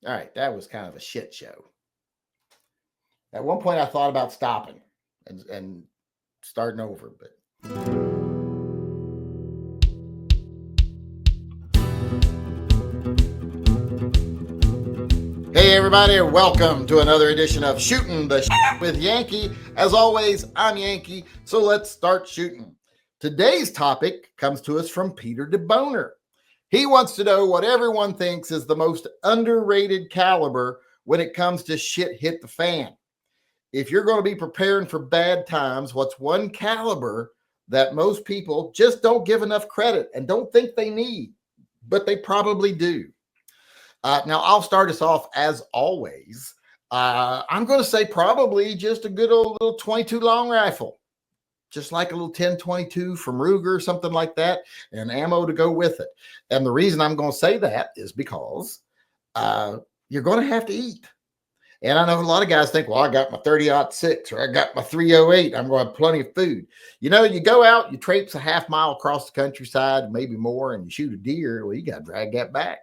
All right, that was kind of a shit show. At one point, I thought about stopping and starting over, but. Hey, everybody, and welcome to another edition of Shooting the Shit with Yankee. As always, I'm Yankee, so let's start shooting. Today's topic comes to us from Peter DeBoner. He wants to know what everyone thinks is the most underrated caliber when it comes to shit hit the fan. If you're going to be preparing for bad times, what's one caliber that most people just don't give enough credit and don't think they need, but they probably do? Now, I'll start us off as always. I'm going to say probably just a good old little 22 long rifle, just like a little 10-22 from Ruger, something like that, and ammo to go with it. And the reason I'm going to say that is because you're going to have to eat. And I know a lot of guys think, well, I got my 30-06 or I got my 308. I'm going to have plenty of food. You know, you go out, you traipse a half mile across the countryside, maybe more, and you shoot a deer. Well, you got to drag that back.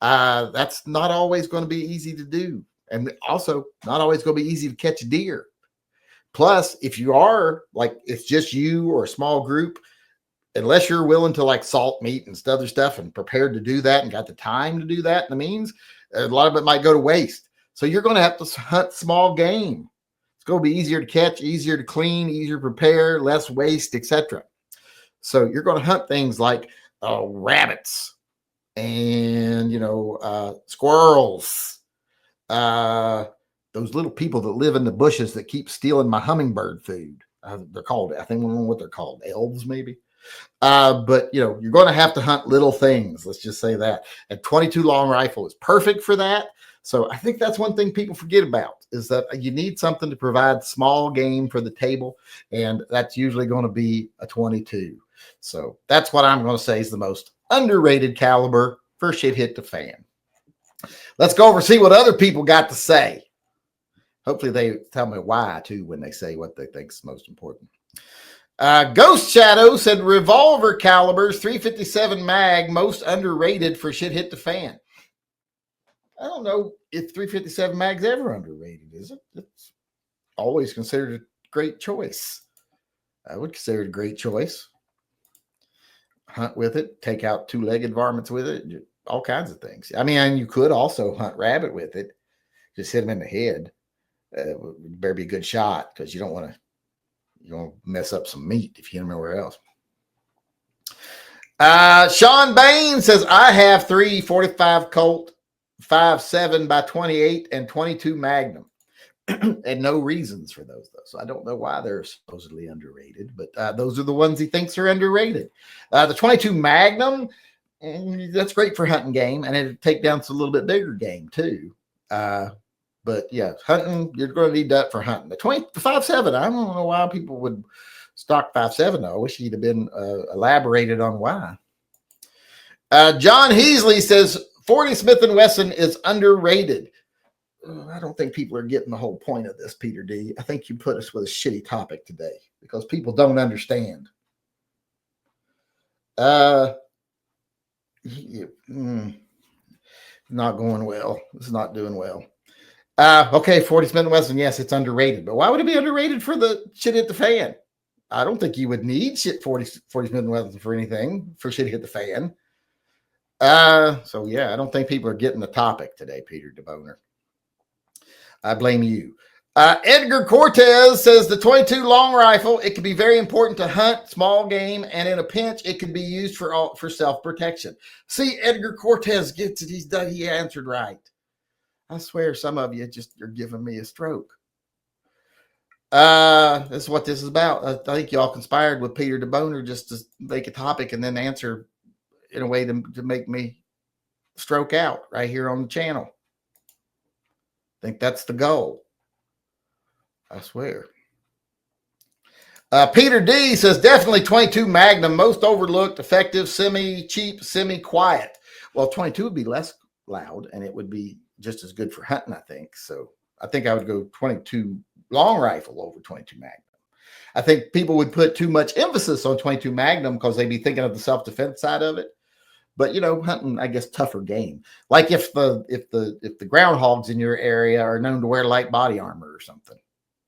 That's not always going to be easy to do. And also not always going to be easy to catch a deer. Plus, if you are like, it's just you or a small group, unless you're willing to like salt meat and other stuff and prepared to do that and got the time to do that in the means, a lot of it might go to waste. So you're going to have to hunt small game. It's going to be easier to catch, easier to clean, easier to prepare, less waste, etc. So you're going to hunt things like rabbits and, squirrels, those little people that live in the bushes that keep stealing my hummingbird food. They're called, I think, I don't know what they're called, elves maybe. But you're going to have to hunt little things. Let's just say that. A 22 long rifle is perfect for that. So I think that's one thing people forget about is that you need something to provide small game for the table. And that's usually going to be a 22. So that's what I'm going to say is the most underrated caliber for shit hit the fan. Let's go over and see what other people got to say. Hopefully they tell me why too when they say what they think is most important. Ghost Shadow said revolver calibers 357 mag most underrated for shit hit the fan. I don't know if 357 mag's ever underrated, is it? It's always considered a great choice. I would consider it a great choice. Hunt with it, take out two-legged varmints with it, all kinds of things. I mean, and you could also hunt rabbit with it. Just hit them in the head. Better be a good shot because you don't want to mess up some meat if you hit them everywhere else. Sean Bain says, I have 345 Colt 5.7 by 28 and 22 Magnum. And no reasons for those, though. So I don't know why they're supposedly underrated, but those are the ones he thinks are underrated. The 22 Magnum, that's great for hunting game, and it'd take down some little bit bigger game, too. But yeah, hunting, you're going to need that for hunting. The 5.7, I don't know why people would stock 5.7, though. I wish he'd have been elaborated on why. John Heasley says 40 Smith & Wesson is underrated. I don't think people are getting the whole point of this, Peter D. I think you put us with a shitty topic today because people don't understand. Not going well. It's not doing well. Okay, 40 Smith & Wesson, yes, it's underrated. But why would it be underrated for the shit hit the fan? I don't think you would need 40 Smith & Wesson for anything, for shit hit the fan. So yeah, I don't think people are getting the topic today, Peter DeBoner. I blame you. Edgar Cortez says the 22 long rifle, it can be very important to hunt small game, and in a pinch, it can be used for self-protection. See, Edgar Cortez gets it. He answered right. I swear some of you you're giving me a stroke. This is what this is about. I think y'all conspired with Peter DeBoner just to make a topic and then answer in a way to make me stroke out right here on the channel. I think that's the goal. I swear. Peter D says definitely 22 Magnum, most overlooked, effective, semi-cheap, semi-quiet. Well, 22 would be less loud and it would be just as good for hunting, I think. So I think I would go 22 long rifle over 22 Magnum. I think people would put too much emphasis on 22 Magnum because they'd be thinking of the self-defense side of it. but hunting, I guess, tougher game. Like if the groundhogs in your area are known to wear light body armor or something,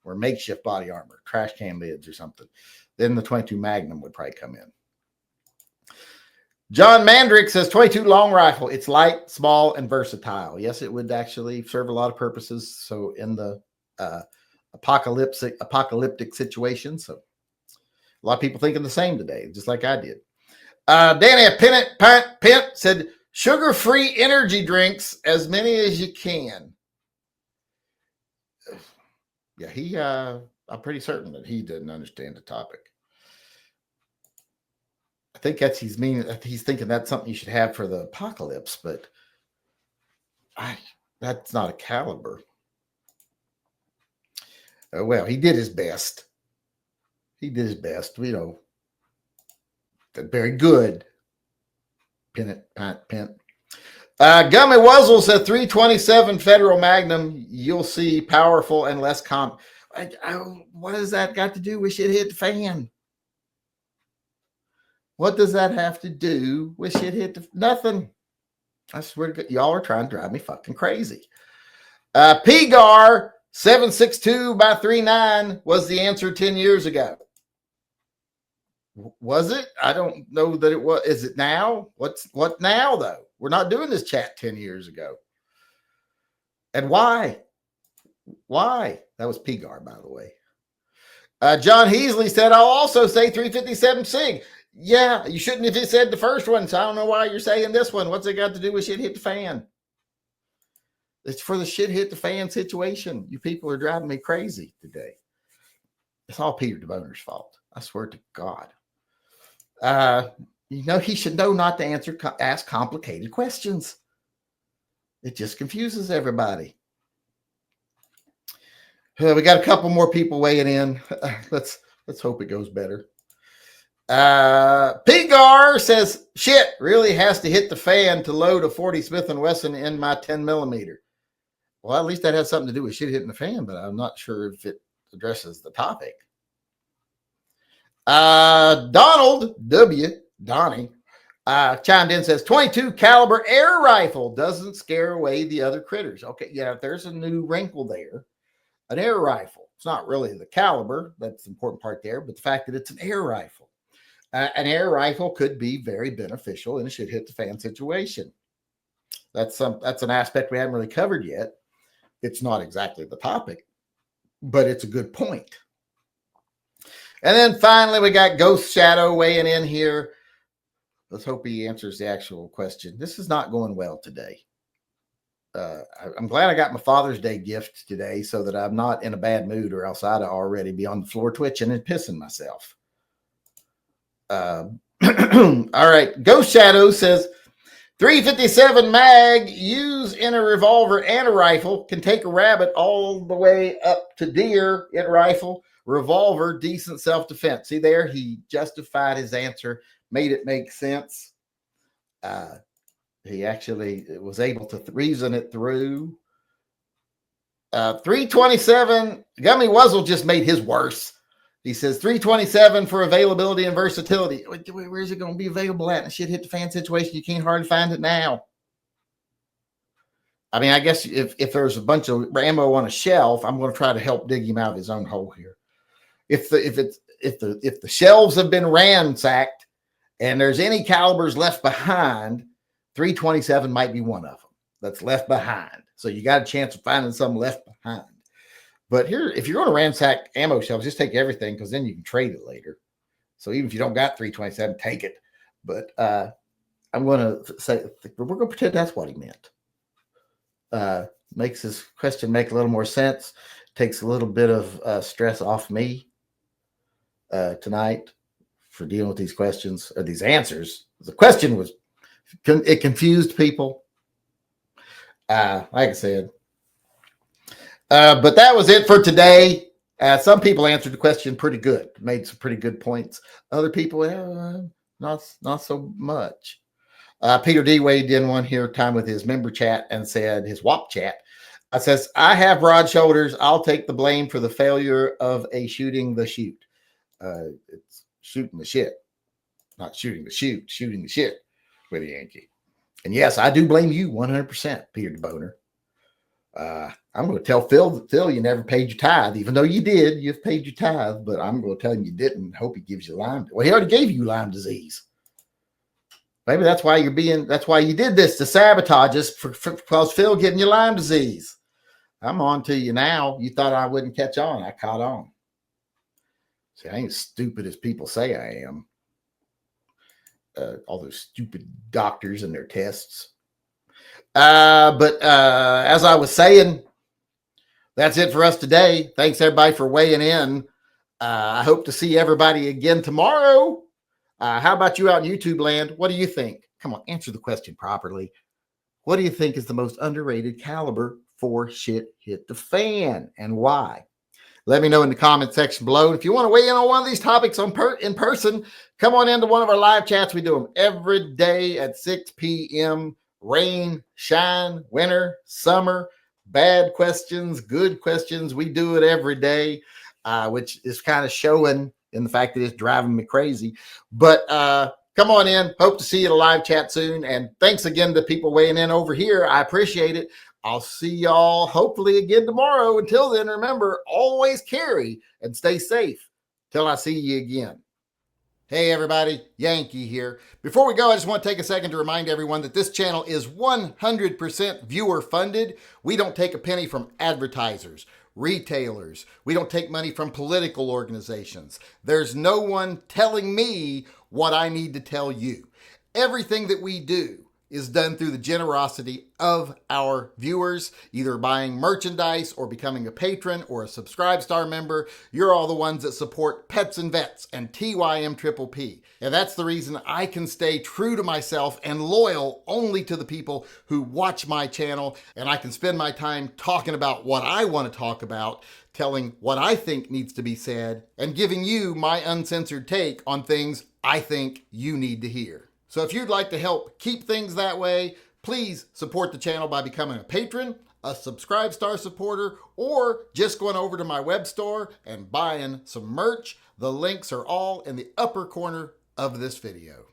or makeshift body armor, trash can lids or something, then the 22 Magnum would probably come in. John Mandrick says 22 long rifle. It's light, small, and versatile. Yes, it would actually serve a lot of purposes. So in the apocalyptic situation. So a lot of people thinking the same today, just like I did. Danny Pent said sugar-free energy drinks, as many as you can. Yeah, I'm pretty certain that he didn't understand the topic. I think he's thinking that's something you should have for the apocalypse, but that's not a caliber. Well, he did his best. Very good. Pin. Gummy Wuzzle said 327 Federal Magnum. You'll see powerful and less what does that got to do with shit hit the fan? What does that have to do with shit hit the nothing? I swear to God, y'all are trying to drive me fucking crazy. PGAR 762x39 was the answer 10 years ago. Was it? I don't know that it was. Is it now? What now though? We're not doing this chat 10 years ago. And why? Why? That was PGAR, by the way. John Heasley said, I'll also say 357 SIG. Yeah, you shouldn't have said the first one, so I don't know why you're saying this one. What's it got to do with shit hit the fan? It's for the shit hit the fan situation. You people are driving me crazy today. It's all Peter DeBoner's fault. I swear to God. He should know not to ask complicated questions. It just confuses everybody. We got a couple more people weighing in. Let's hope it goes better. PGAR says, shit really has to hit the fan to load a 40 Smith & Wesson in my 10 millimeter. Well, at least that has something to do with shit hitting the fan, but I'm not sure if it addresses the topic. Donald Donnie chimed in, says 22 caliber air rifle doesn't scare away the other critters. Okay, yeah, there's a new wrinkle there. An air rifle. It's not really the caliber. That's the important part there, but the fact that it's an air rifle. An air rifle could be very beneficial in a shit hit the fan situation. That's an aspect we haven't really covered yet. It's not exactly the topic, but it's a good point. And then finally, we got Ghost Shadow weighing in here. Let's hope he answers the actual question. This is not going well today. I'm glad I got my Father's Day gift today so that I'm not in a bad mood, or else I'd already be on the floor twitching and pissing myself. All right. Ghost Shadow says 357 mag used in a revolver and a rifle can take a rabbit all the way up to deer in rifle. Revolver, decent self-defense. See there, he justified his answer, made it make sense. He actually was able to reason it through. 327, Gummy Wuzzle just made his worse. He says 327 for availability and versatility. Where is it going to be available at in a shit hit the fan situation? You can't hardly find it now. I mean, I guess if there's a bunch of ammo on a shelf, I'm going to try to help dig him out of his own hole here. If the shelves have been ransacked and there's any calibers left behind, 327 might be one of them that's left behind. So you got a chance of finding some left behind. But here, if you're going to ransack ammo shelves, just take everything, because then you can trade it later. So even if you don't got 327, take it. But I'm going to say, we're going to pretend that's what he meant. Makes his question make a little more sense. Takes a little bit of stress off me tonight for dealing with these questions, or these answers. The question it confused people. Like I said. But that was it for today. Some people answered the question pretty good, made some pretty good points. Other people, not so much. Peter D. weighed in one here time with his member chat and said, his WAP chat, says, I have broad shoulders. I'll take the blame for the failure of a shooting the shoot. It's shooting the shit, not shooting the shoot, shooting the shit. with Yankee. And yes, I do blame you 100%, Peter DeBoner. I'm going to tell Phil you never paid your tithe, even though you did. You've paid your tithe, but I'm going to tell him you didn't. Hope he gives you Lyme. Well, he already gave you Lyme disease. Maybe that's why you did this, to sabotage us because Phil getting you Lyme disease. I'm on to you now. You thought I wouldn't catch on. I caught on. See, I ain't as stupid as people say I am. All those stupid doctors and their tests. But as I was saying, that's it for us today. Thanks everybody for weighing in. I hope to see everybody again tomorrow. How about you out in YouTube land? What do you think? Come on, answer the question properly. What do you think is the most underrated caliber for shit hit the fan, and why? Let me know in the comment section below. And if you want to weigh in on one of these topics in person, come on into one of our live chats. We do them every day at 6 p.m. Rain, shine, winter, summer, bad questions, good questions. We do it every day, which is kind of showing in the fact that it's driving me crazy. But come on in. Hope to see you in a live chat soon. And thanks again to people weighing in over here. I appreciate it. I'll see y'all hopefully again tomorrow. Until then, remember, always carry and stay safe till I see you again. Hey everybody, Yankee here. Before we go, I just want to take a second to remind everyone that this channel is 100% viewer funded. We don't take a penny from advertisers, retailers. We don't take money from political organizations. There's no one telling me what I need to tell you. Everything that we do is done through the generosity of our viewers, either buying merchandise or becoming a patron or a Subscribe Star member. You're all the ones that support Pets and Vets and TYMP. And that's the reason I can stay true to myself and loyal only to the people who watch my channel. And I can spend my time talking about what I want to talk about, telling what I think needs to be said, and giving you my uncensored take on things I think you need to hear. So if you'd like to help keep things that way, please support the channel by becoming a patron, a Subscribe Star supporter, or just going over to my web store and buying some merch. The links are all in the upper corner of this video.